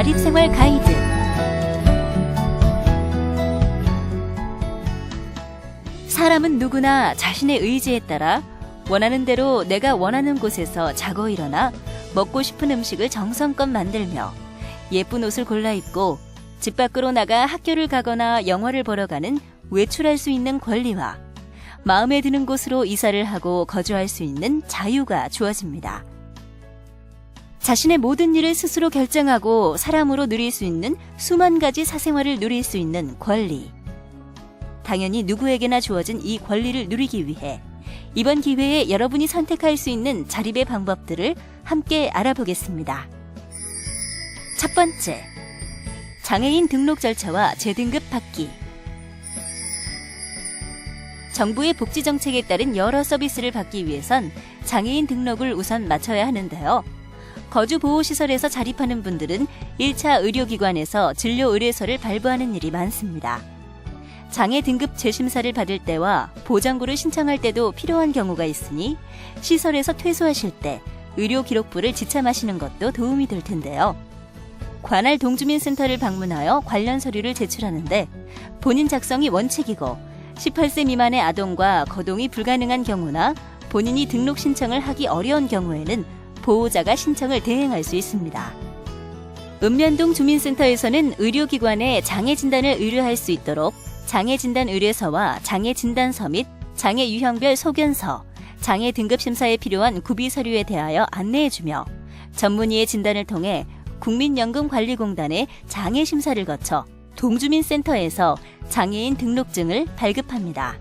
자립생활 가이드. 사람은 누구나 자신의 의지에 따라 원하는 대로 내가 원하는 곳에서 자고 일어나 먹고 싶은 음식을 정성껏 만들며 예쁜 옷을 골라 입고 집 밖으로 나가 학교를 가거나 영화를 보러 가는 외출할 수 있는 권리와 마음에 드는 곳으로 이사를 하고 거주할 수 있는 자유가 주어집니다. 자신의 모든 일을 스스로 결정하고 사람으로 누릴 수 있는 수만 가지 사생활을 누릴 수 있는 권리. 당연히 누구에게나 주어진 이 권리를 누리기 위해 이번 기회에 여러분이 선택할 수 있는 자립의 방법들을 함께 알아보겠습니다. 첫 번째, 장애인 등록 절차와 재등급 받기. 정부의 복지 정책에 따른 여러 서비스를 받기 위해선 장애인 등록을 우선 마쳐야 하는데요. 거주보호시설에서 자립하는 분들은 1차 의료기관에서 진료 의뢰서를 발부하는 일이 많습니다. 장애 등급 재심사를 받을 때와 보장구를 신청할 때도 필요한 경우가 있으니 시설에서 퇴소하실 때 의료기록부를 지참하시는 것도 도움이 될 텐데요. 관할 동주민센터를 방문하여 관련 서류를 제출하는데 본인 작성이 원칙이고 18세 미만의 아동과 거동이 불가능한 경우나 본인이 등록 신청을 하기 어려운 경우에는 보호자가 신청을 대행할 수 있습니다. 읍면동 주민센터에서는 의료기관에 장애진단을 의뢰할 수 있도록 장애진단 의뢰서와 장애진단서 및 장애 유형별 소견서, 장애 등급 심사에 필요한 구비 서류에 대하여 안내해주며 전문의의 진단을 통해 국민연금관리공단의 장애심사를 거쳐 동주민센터에서 장애인 등록증을 발급합니다.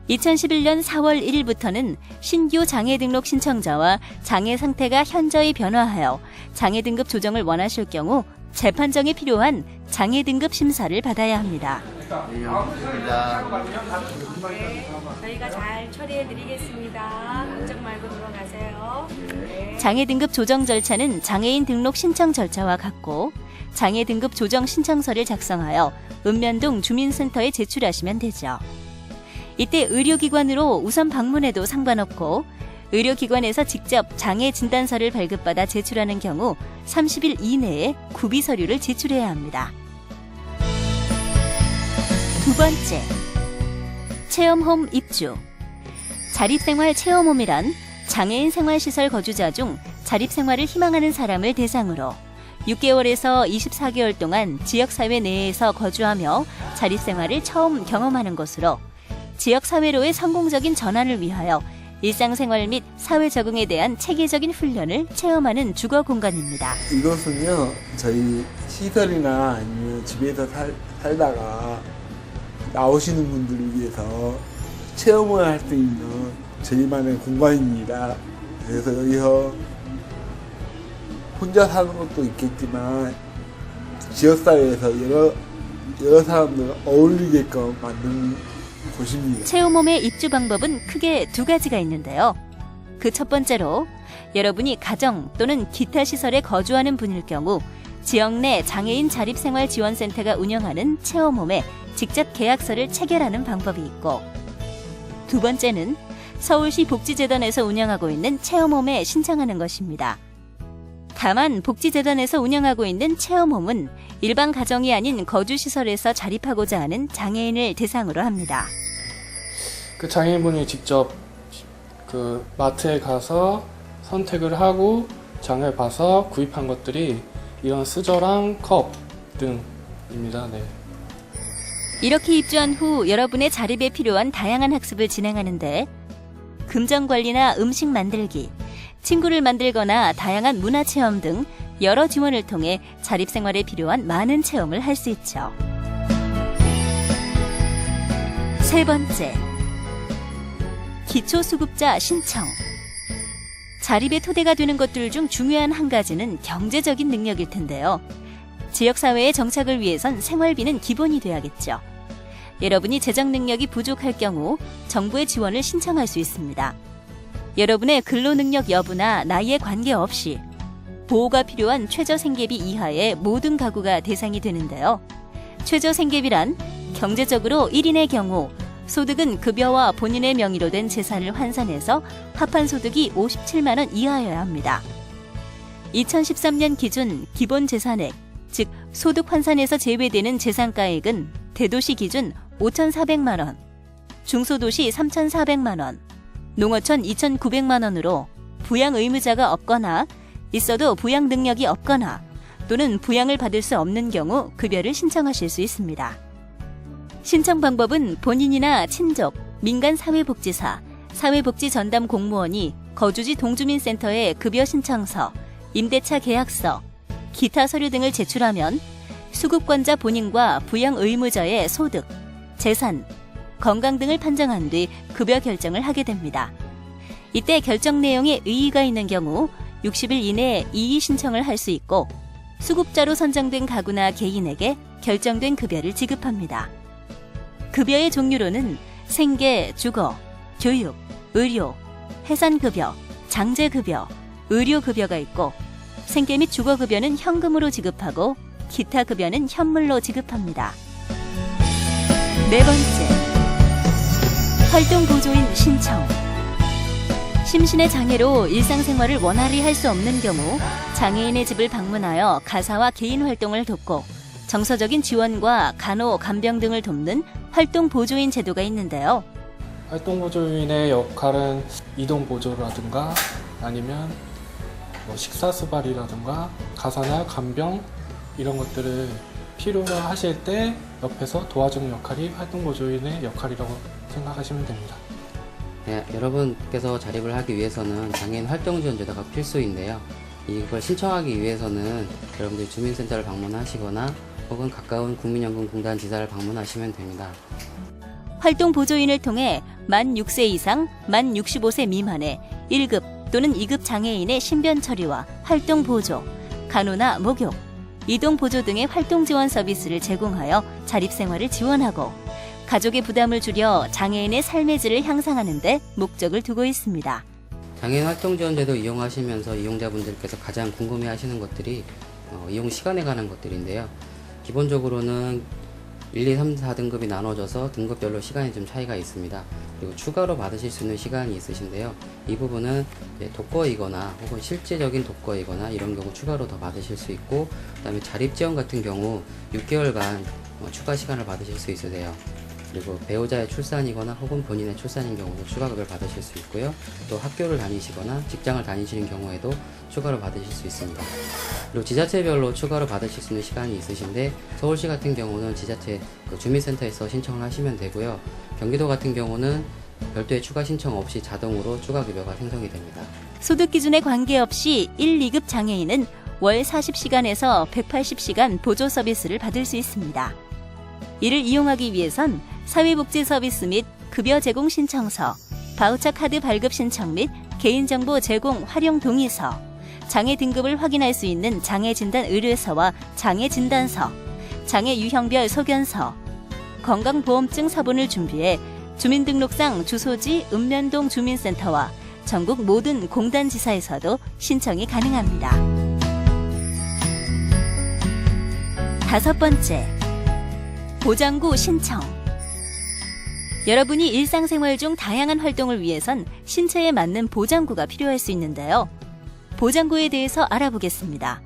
2011년 4월 1일부터는 신규 장애 등록 신청자와 장애 상태가 현저히 변화하여 장애 등급 조정을 원하실 경우 재판정에 필요한 장애 등급 심사를 받아야 합니다. 저희가 잘 처리해드리겠습니다. 걱정 말고 들어가세요. 장애 등급 조정 절차는 장애인 등록 신청 절차와 같고 장애 등급 조정 신청서를 작성하여 읍면동 주민센터에 제출하시면 되죠. 이때 의료기관으로 우선 방문해도 상관없고 의료기관에서 직접 장애 진단서를 발급받아 제출하는 경우 30일 이내에 구비 서류를 제출해야 합니다. 두 번째, 체험홈 입주. 자립생활 체험홈이란 장애인 생활시설 거주자 중 자립생활을 희망하는 사람을 대상으로 6개월에서 24개월 동안 지역사회 내에서 거주하며 자립생활을 처음 경험하는 것으로 지역사회로의 성공적인 전환을 위하여 일상생활 및 사회 적응에 대한 체계적인 훈련을 체험하는 주거 공간입니다. 이것은요, 저희 시설이나 아니면 집에서 살다가 나오시는 분들을 위해서 체험을 할 수 있는 저희만의 공간입니다. 그래서 여기서 혼자 사는 것도 있겠지만 지역사회에서 여러 사람들 어울리게끔 만든 곳입니다. 체험홈의 입주 방법은 크게 두 가지가 있는데요. 그 첫 번째로 여러분이 가정 또는 기타 시설에 거주하는 분일 경우 지역 내 장애인 자립생활지원센터가 운영하는 체험홈에 직접 계약서를 체결하는 방법이 있고, 두 번째는 서울시 복지재단에서 운영하고 있는 체험홈에 신청하는 것입니다. 다만 복지재단에서 운영하고 있는 체험홈은 일반 가정이 아닌 거주시설에서 자립하고자 하는 장애인을 대상으로 합니다. 그 장애인분이 직접 그 마트에 가서 선택을 하고 장을 봐서 구입한 것들이 이런 수저랑 컵 등입니다. 네. 이렇게 입주한 후 여러분의 자립에 필요한 다양한 학습을 진행하는데 금전관리나 음식 만들기, 친구를 만들거나 다양한 문화체험 등 여러 지원을 통해 자립생활에 필요한 많은 체험을 할 수 있죠. 세 번째, 기초수급자 신청. 자립의 토대가 되는 것들 중 중요한 한 가지는 경제적인 능력일 텐데요. 지역사회의 정착을 위해선 생활비는 기본이 돼야겠죠. 여러분이 재정 능력이 부족할 경우 정부의 지원을 신청할 수 있습니다. 여러분의 근로능력 여부나 나이에 관계없이 보호가 필요한 최저생계비 이하의 모든 가구가 대상이 되는데요. 최저생계비란 경제적으로 1인의 경우 소득은 급여와 본인의 명의로 된 재산을 환산해서 합한 소득이 57만 원 이하여야 합니다. 2013년 기준 기본 재산액, 즉 소득 환산에서 제외되는 재산가액은 대도시 기준 5,400만 원, 중소도시 3,400만 원, 농어촌 2,900만 원으로 부양 의무자가 없거나 있어도 부양 능력이 없거나 또는 부양을 받을 수 없는 경우 급여를 신청하실 수 있습니다. 신청 방법은 본인이나 친족, 민간사회복지사, 사회복지전담 공무원이 거주지 동주민센터에 급여 신청서, 임대차 계약서, 기타 서류 등을 제출하면 수급권자 본인과 부양 의무자의 소득, 재산, 건강 등을 판정한 뒤 급여 결정을 하게 됩니다. 이때 결정 내용에 의의가 있는 경우 60일 이내에 이의 신청을 할 수 있고 수급자로 선정된 가구나 개인에게 결정된 급여를 지급합니다. 급여의 종류로는 생계, 주거, 교육, 의료, 해산급여, 장제급여, 의료급여가 있고 생계 및 주거급여는 현금으로 지급하고 기타 급여는 현물로 지급합니다. 네 번째, 활동보조인 신청. 심신의 장애로 일상생활을 원활히 할 수 없는 경우 장애인의 집을 방문하여 가사와 개인 활동을 돕고 정서적인 지원과 간호, 간병 등을 돕는 활동보조인 제도가 있는데요. 활동보조인의 역할은 이동보조라든가 아니면 식사수발이라든가 가사나 간병 이런 것들을 필요로 하실 때 옆에서 도와주는 역할이 활동보조인의 역할이라고 생각하시면 됩니다. 네, 여러분께서 자립을 하기 위해서는 장애인 활동지원제도가 필수인데요. 이걸 신청하기 위해서는 여러분들이 주민센터를 방문하시거나 혹은 가까운 국민연금공단 지사를 방문하시면 됩니다. 활동보조인을 통해 만 6세 이상, 만 65세 미만의 1급 또는 2급 장애인의 신변 처리와 활동보조, 간호나 목욕, 이동보조 등의 활동지원 서비스를 제공하여 자립생활을 지원하고 가족의 부담을 줄여 장애인의 삶의 질을 향상하는 데 목적을 두고 있습니다. 장애인 활동지원제도 이용하시면서 이용자분들께서 가장 궁금해하시는 것들이 이용 시간에 관한 것들인데요. 기본적으로는 1, 2, 3, 4등급이 나눠져서 등급별로 시간이 좀 차이가 있습니다. 그리고 추가로 받으실 수 있는 시간이 있으신데요. 이 부분은 독거이거나 혹은 실제적인 독거이거나 이런 경우 추가로 더 받으실 수 있고, 그 다음에 자립지원 같은 경우 6개월간 추가 시간을 받으실 수 있으세요. 그리고 배우자의 출산이거나 혹은 본인의 출산인 경우도 추가급여를 받으실 수 있고요. 또 학교를 다니시거나 직장을 다니시는 경우에도 추가로 받으실 수 있습니다. 그리고 지자체별로 추가로 받으실 수 있는 시간이 있으신데 서울시 같은 경우는 지자체 주민센터에서 신청을 하시면 되고요. 경기도 같은 경우는 별도의 추가 신청 없이 자동으로 추가급여가 생성이 됩니다. 소득 기준에 관계없이 1, 2급 장애인은 월 40시간에서 180시간 보조 서비스를 받을 수 있습니다. 이를 이용하기 위해선 사회복지 서비스 및 급여 제공 신청서, 바우처 카드 발급 신청 및 개인정보 제공 활용 동의서, 장애 등급을 확인할 수 있는 장애진단 의뢰서와 장애진단서, 장애 유형별 소견서, 건강보험증 서본을 준비해 주민등록상 주소지 읍면동 주민센터와 전국 모든 공단지사에서도 신청이 가능합니다. 다섯 번째, 보장구 신청. 여러분이 일상생활 중 다양한 활동을 위해선 신체에 맞는 보장구가 필요할 수 있는데요. 보장구에 대해서 알아보겠습니다.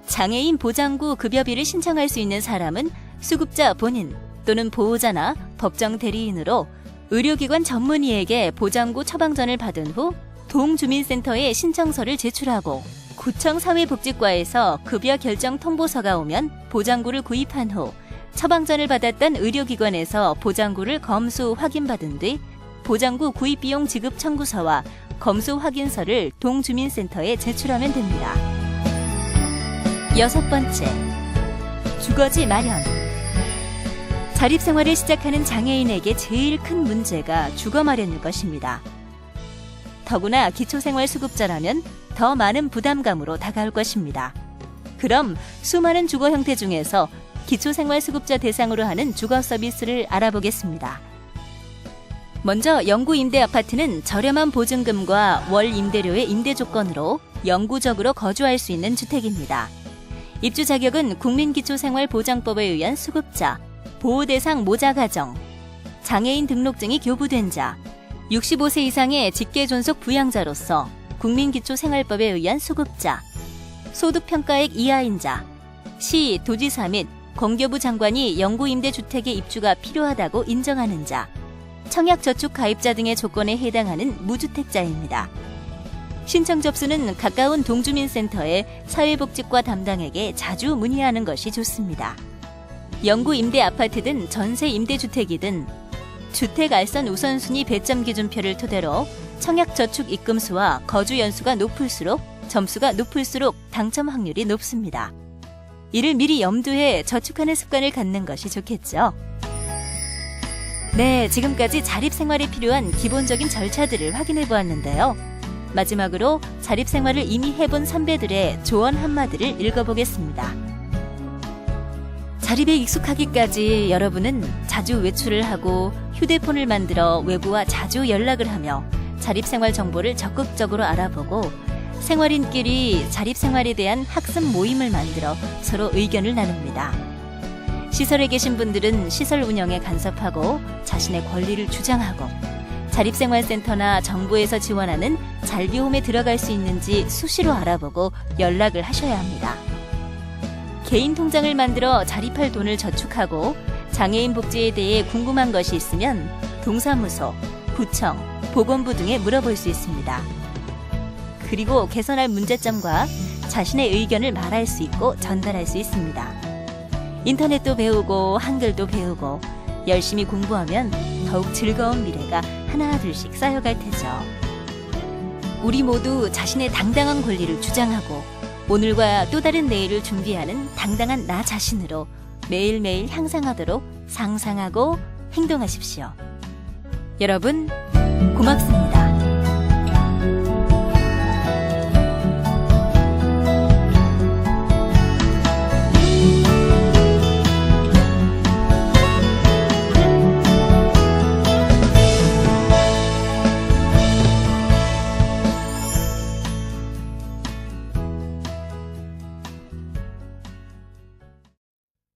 장애인 보장구 급여비를 신청할 수 있는 사람은 수급자 본인 또는 보호자나 법정 대리인으로 의료기관 전문의에게 보장구 처방전을 받은 후 동주민센터에 신청서를 제출하고 구청 사회복지과에서 급여 결정 통보서가 오면 보장구를 구입한 후 처방전을 받았던 의료기관에서 보장구를 검수 확인받은 뒤 보장구 구입비용 지급 청구서와 검수 확인서를 동주민센터에 제출하면 됩니다. 여섯 번째, 주거지 마련. 자립생활을 시작하는 장애인에게 제일 큰 문제가 주거 마련일 것입니다. 더구나 기초생활수급자라면 더 많은 부담감으로 다가올 것입니다. 그럼 수많은 주거 형태 중에서 기초생활수급자 대상으로 하는 주거 서비스를 알아보겠습니다. 먼저 영구임대아파트는 저렴한 보증금과 월 임대료의 임대 조건으로 영구적으로 거주할 수 있는 주택입니다. 입주 자격은 국민기초생활보장법에 의한 수급자, 보호대상 모자가정, 장애인 등록증이 교부된 자, 65세 이상의 직계존속 부양자로서 국민기초생활법에 의한 수급자, 소득평가액 이하인 자, 시, 도지사 및 공교부 장관이 영구임대주택의 입주가 필요하다고 인정하는 자, 청약저축 가입자 등의 조건에 해당하는 무주택자입니다. 신청 접수는 가까운 동주민센터에 사회복지과 담당에게 자주 문의하는 것이 좋습니다. 영구임대 아파트든 전세임대주택이든 주택 알선 우선순위 배점 기준표를 토대로 청약저축 입금수와 거주 연수가 높을수록 점수가 높을수록 당첨 확률이 높습니다. 이를 미리 염두해 저축하는 습관을 갖는 것이 좋겠죠. 네, 지금까지 자립생활에 필요한 기본적인 절차들을 확인해 보았는데요. 마지막으로 자립생활을 이미 해본 선배들의 조언 한마디를 읽어보겠습니다. 자립에 익숙하기까지 여러분은 자주 외출을 하고 휴대폰을 만들어 외부와 자주 연락을 하며 자립생활 정보를 적극적으로 알아보고 생활인끼리 자립생활에 대한 학습 모임을 만들어 서로 의견을 나눕니다. 시설에 계신 분들은 시설 운영에 간섭하고 자신의 권리를 주장하고 자립생활센터나 정부에서 지원하는 잘비홈에 들어갈 수 있는지 수시로 알아보고 연락을 하셔야 합니다. 개인 통장을 만들어 자립할 돈을 저축하고 장애인 복지에 대해 궁금한 것이 있으면 동사무소, 구청, 보건부 등에 물어볼 수 있습니다. 그리고 개선할 문제점과 자신의 의견을 말할 수 있고 전달할 수 있습니다. 인터넷도 배우고 한글도 배우고 열심히 공부하면 더욱 즐거운 미래가 하나둘씩 쌓여갈 테죠. 우리 모두 자신의 당당한 권리를 주장하고 오늘과 또 다른 내일을 준비하는 당당한 나 자신으로 매일매일 향상하도록 상상하고 행동하십시오. 여러분, 고맙습니다.